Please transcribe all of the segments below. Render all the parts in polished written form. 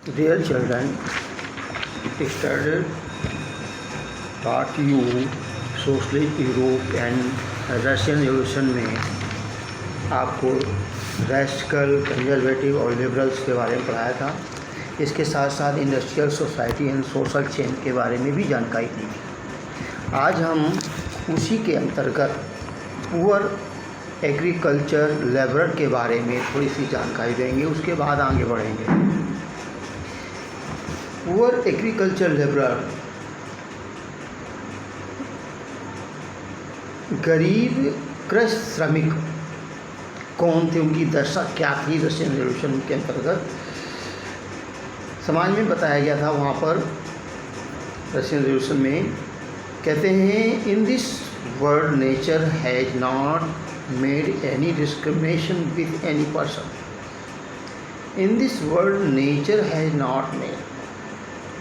Dear children, studied part U socialist Europe and Russian revolution में आपको radical, conservative और liberals के बारे में पढ़ाया था। इसके साथ साथ industrial society and social change के बारे में भी जानकारी दी थी। आज हम उसी के अंतर्गत पुअर एग्रीकल्चर लेबर के बारे में थोड़ी सी जानकारी देंगे, उसके बाद आगे बढ़ेंगे। पुअर एग्रीकल्चर लेबर गरीब कृषि श्रमिक कौन थे, उनकी दशा क्या थी रशियन रिवॉल्यूशन के अंतर्गत समाज में बताया गया था। वहाँ पर रशियन रिवॉल्यूशन में कहते हैं, in this world nature has not made any discrimination with any person. In this world nature has not made,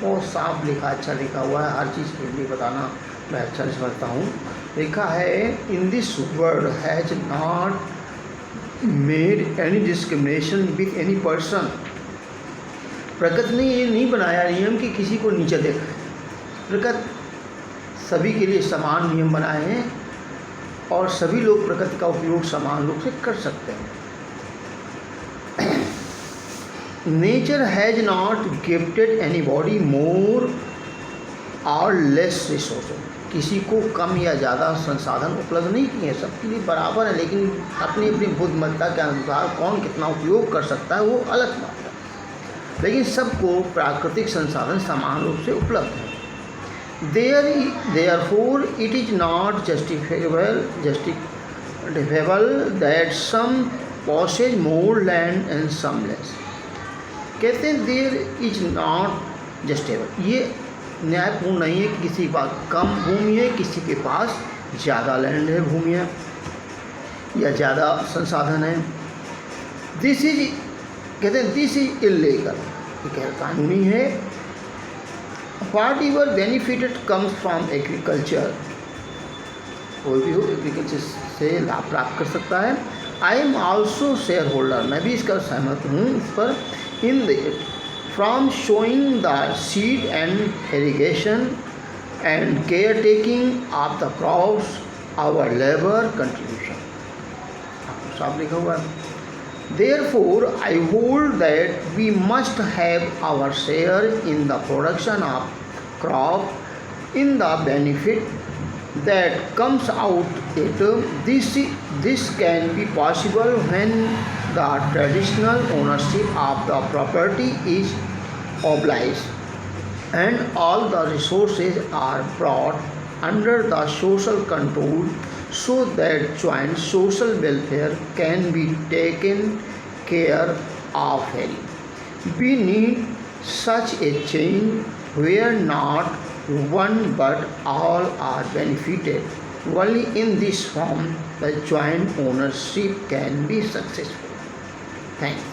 बहुत साफ लिखा, अच्छा लिखा हुआ है। हर चीज़ के लिए बताना मैं अच्छा नहीं समझता हूँ। लिखा है, in this world has not made any discrimination with any person. प्रकृति ने ये नहीं बनाया नियम कि किसी को नीचे देखा। प्रकृति सभी के लिए समान नियम बनाए हैं और सभी लोग प्रकृति का उपयोग समान रूप से कर सकते हैं। Nature has not gifted any body more और लेस रिसोर्स। किसी को कम या ज़्यादा संसाधन उपलब्ध नहीं किए, सबके लिए बराबर है, लेकिन अपनी अपनी बुद्धिमत्ता के अनुसार कौन कितना उपयोग कर सकता है वो अलग बात है, लेकिन सबको प्राकृतिक संसाधन समान रूप से उपलब्ध है। Therefore it is not justifiable that some possess more land and some less. कहते हैं देयर इज नॉट जस्टिफिएबल, ये न्यायपूर्ण नहीं है कि किसी के पास कम भूमि है, किसी के पास ज़्यादा लैंड है, भूमि है या ज़्यादा संसाधन है। दिस इज, कहते हैं दिस इज इल्लीगल, ये गैर कानूनी है। What ever benefited comes from agriculture, कोई भी हो एग्रीकल्चर से लाभ प्राप्त कर सकता है। I am also share holder, मैं भी इसका सहमत हूँ इस पर। In the from showing the seed and irrigation and caretaking of the crops our labor contribution, साफ लिखा हुआ है। Therefore I hold that we must have our share in the production of crop, in the benefit that comes out it. This can be possible when the traditional ownership of the property is obliged and all the resources are brought under the social control, so that joint social welfare can be taken care of. We need such a change where not one but all are benefited. Only in this form the joint ownership can be successful. Thanks.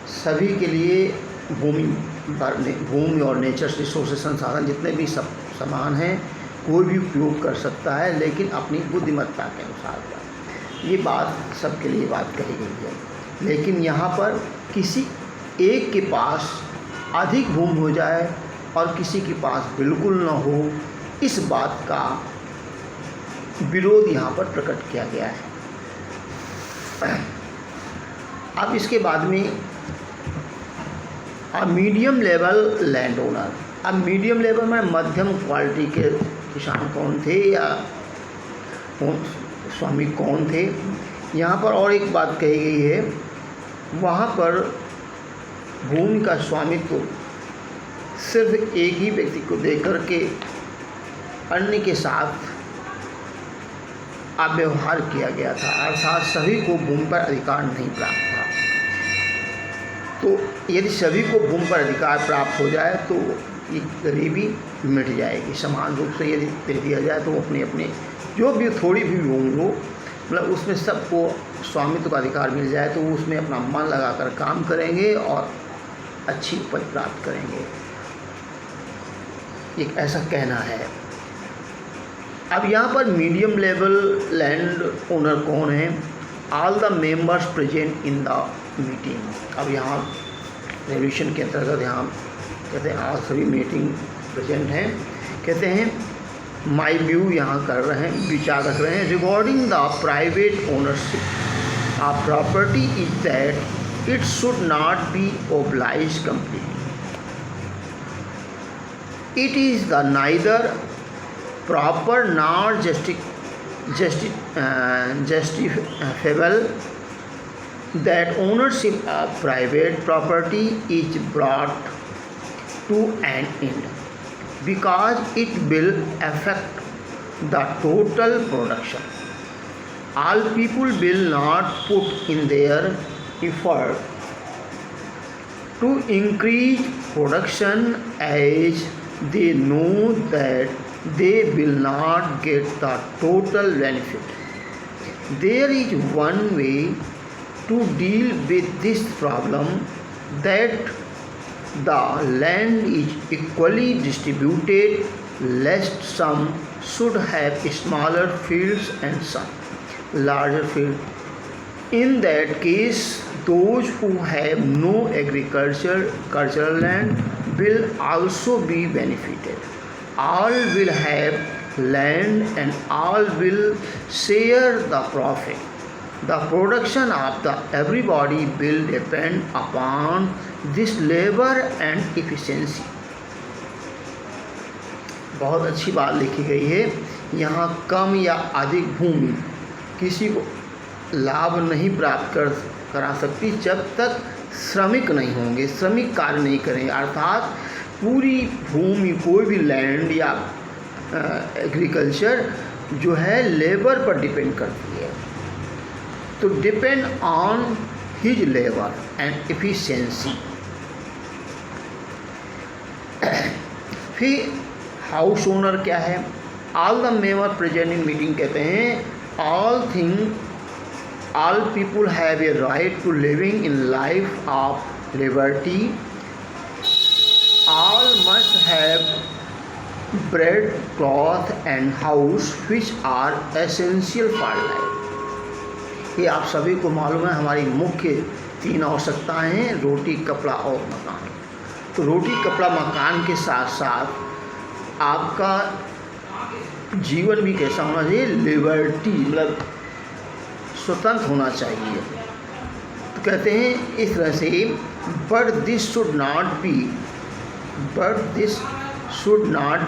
सभी के लिए भूमि और nature resources संसाधन जितने भी सब समान हैं, कोई भी उपयोग कर सकता है, लेकिन अपनी बुद्धिमत्ता के अनुसार। ये बात सबके लिए बात कही गई है, लेकिन यहाँ पर किसी एक के पास अधिक भूमि हो जाए और किसी के पास बिल्कुल न हो, इस बात का विरोध यहाँ पर प्रकट किया गया है। अब इसके बाद में मीडियम लेवल लैंड ओनर। अब मीडियम लेवल में मध्यम क्वालिटी के किसान कौन थे या स्वामी कौन थे, यहाँ पर और एक बात कही गई है। वहाँ पर भूमि का स्वामित्व सिर्फ एक ही व्यक्ति को देकर के अन्य के साथ अव्यवहार किया गया था, अर्थात सभी को भूमि पर अधिकार नहीं प्राप्त था। तो यदि सभी को भूमि पर अधिकार प्राप्त हो जाए तो ये गरीबी मिट जाएगी। समान रूप से यदि दे दिया जाए तो अपने अपने जो भी थोड़ी भी भूमि हो, मतलब उसमें सबको स्वामित्व का अधिकार मिल जाए तो उसमें अपना मन लगाकर काम करेंगे और अच्छी उपज प्राप्त करेंगे, एक ऐसा कहना है। अब यहाँ पर मीडियम लेवल लैंड ओनर कौन है? All the members present in the meeting. अब यहाँ रेवोल्यूशन के अंतर्गत यहाँ कहते हैं आज सभी मीटिंग प्रेजेंट हैं। कहते हैं माई व्यू यहाँ कर रहे हैं, विचार रख रहे हैं regarding the private ownership of property is that it should not B obliged completely. It is the neither proper nor justifiable that ownership of private property is brought to an end because it will affect the total production. All people will not put in their effort to increase production as they know that they will not get the total benefit. There is one way to deal with this problem, that the land is equally distributed, lest some should have smaller fields and some larger fields. In that case, those who have no agricultural land will also be benefited. All will have land and all will share the profit. The production of the everybody will depend upon this labor and efficiency. बहुत अच्छी बात लिखी गई है। यहाँ कम या अधिक भूमि किसी को लाभ नहीं प्राप्त करा सकती जब तक श्रमिक नहीं होंगे, श्रमिक कार्य नहीं करेंगे। अर्थात पूरी भूमि, कोई भी लैंड या एग्रीकल्चर जो है लेबर पर डिपेंड करती है, तो depend on his labour and efficiency. फिर हाउस ओनर क्या है? All the member present in meeting कहते हैं all people have a right to living in life of liberty. All must have bread, cloth and house which are essential for life. ये आप सभी को मालूम है, हमारी मुख्य 3 आवश्यकताएं हैं, रोटी, कपड़ा और मकान। तो रोटी, कपड़ा, मकान के साथ साथ आपका जीवन भी कैसा होना चाहिए? लिबर्टी, मतलब स्वतंत्र होना चाहिए। तो कहते हैं इस तरह से, but this should not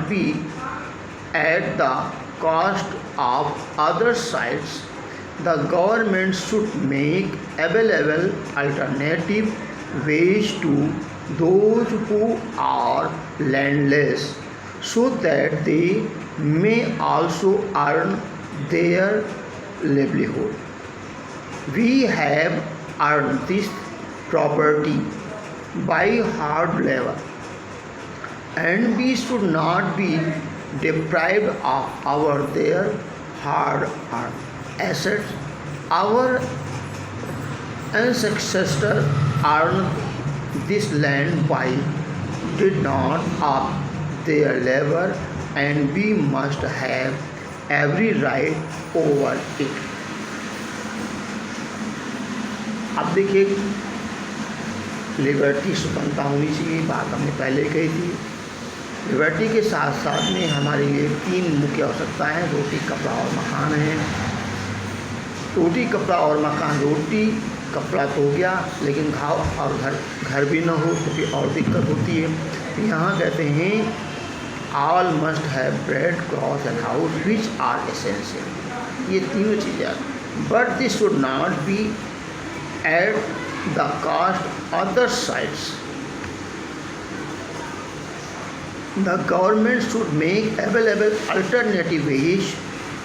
be at the cost of other sides. The government should make available alternative ways to those who are landless so that they may also earn their livelihood. We have earned this property by hard labor, and we should not be deprived of their hard-earned assets. Our ancestors earned this land by did not of their labor, and we must have every right over it. अब देखिए, liberty, स्वतंत्रता होनी चाहिए, बात हमने पहले कही थी। लिबर्टी के साथ साथ में हमारे लिए 3 मुख्य आवश्यकताएं हैं, रोटी, कपड़ा और मकान हैं। रोटी, कपड़ा और मकान, रोटी कपड़ा तो हो गया, लेकिन घाव और घर भी ना हो तो फिर और दिक्कत होती है। यहाँ कहते हैं all must have bread, cloth and house which are essential. ये तीनों चीज़ें, but this should not be at the cost other sides. The government should make available alternative ways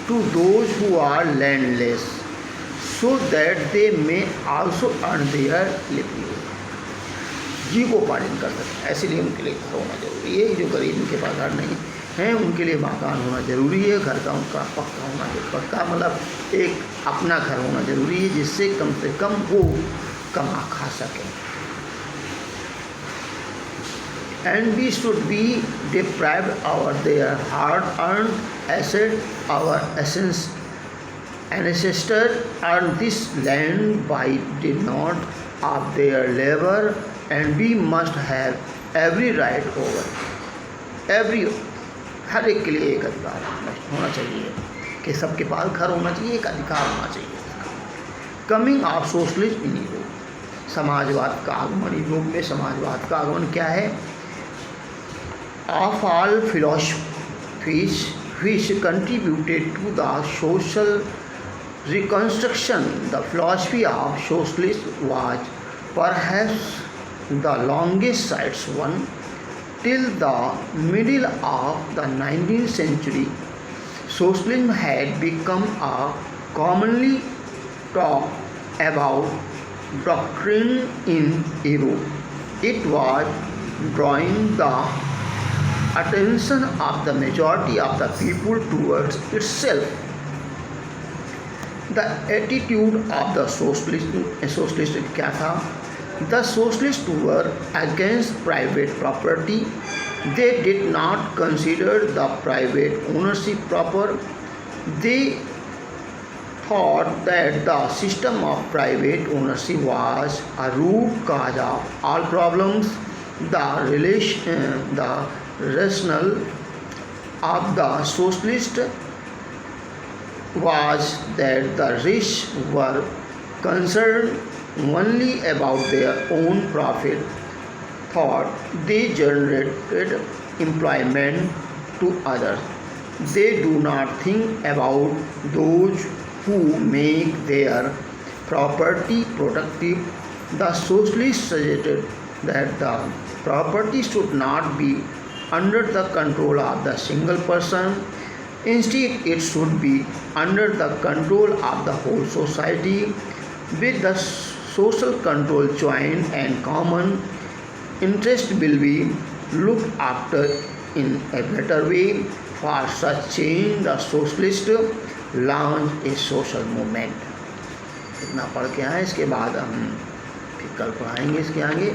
to those who are landless so that they may also earn their livelihood. जीवोपार्जन कर सकते, ऐसे लिए उनके लिए घर होना जरूरी है। जो गरीब उनके पास घर नहीं है, उनके लिए मकान होना जरूरी है। घर का उनका पक्का होना चाहिए, पक्का मतलब एक अपना घर होना जरूरी है, जिससे कम से कम वो कमा खा सकें। And we should be deprived of their hard-earned asset. Our ancestors earned this land by did not of their labor, and we must have every right over every हर एक के लिए एक अधिकार होना चाहिए कि सबके पास घर होना चाहिए, एक अधिकार होना चाहिए। Coming of socialist in Europe, समाजवाद का आगमन। यूरोप में समाजवाद का आगमन क्या है? Of all philosophies which contributed to the social reconstruction, the philosophy of socialism was perhaps the longest sighted one. Till the middle of the 19th century, socialism had become a commonly talked about doctrine in Europe. It was drawing the attention of the majority of the people towards itself. The attitude of the socialist क्या था? The socialists were against private property. They did not consider the private ownership proper. They thought that the system of private ownership was a root cause of all problems. The rationale of the socialist was that the rich were concerned only about their own profit. Thought they generated employment to others. They do not think about those who make their property productive. The socialists suggested that the property should not be under the control of the single person. Instead, it should be under the control of the whole society. With the social control joint and common interest will be looked after in a better way. For such change, the socialists launched a social movement. इतना पढ़ के आए, इसके बाद हम फिर कल पढ़ाएंगे इसके आगे।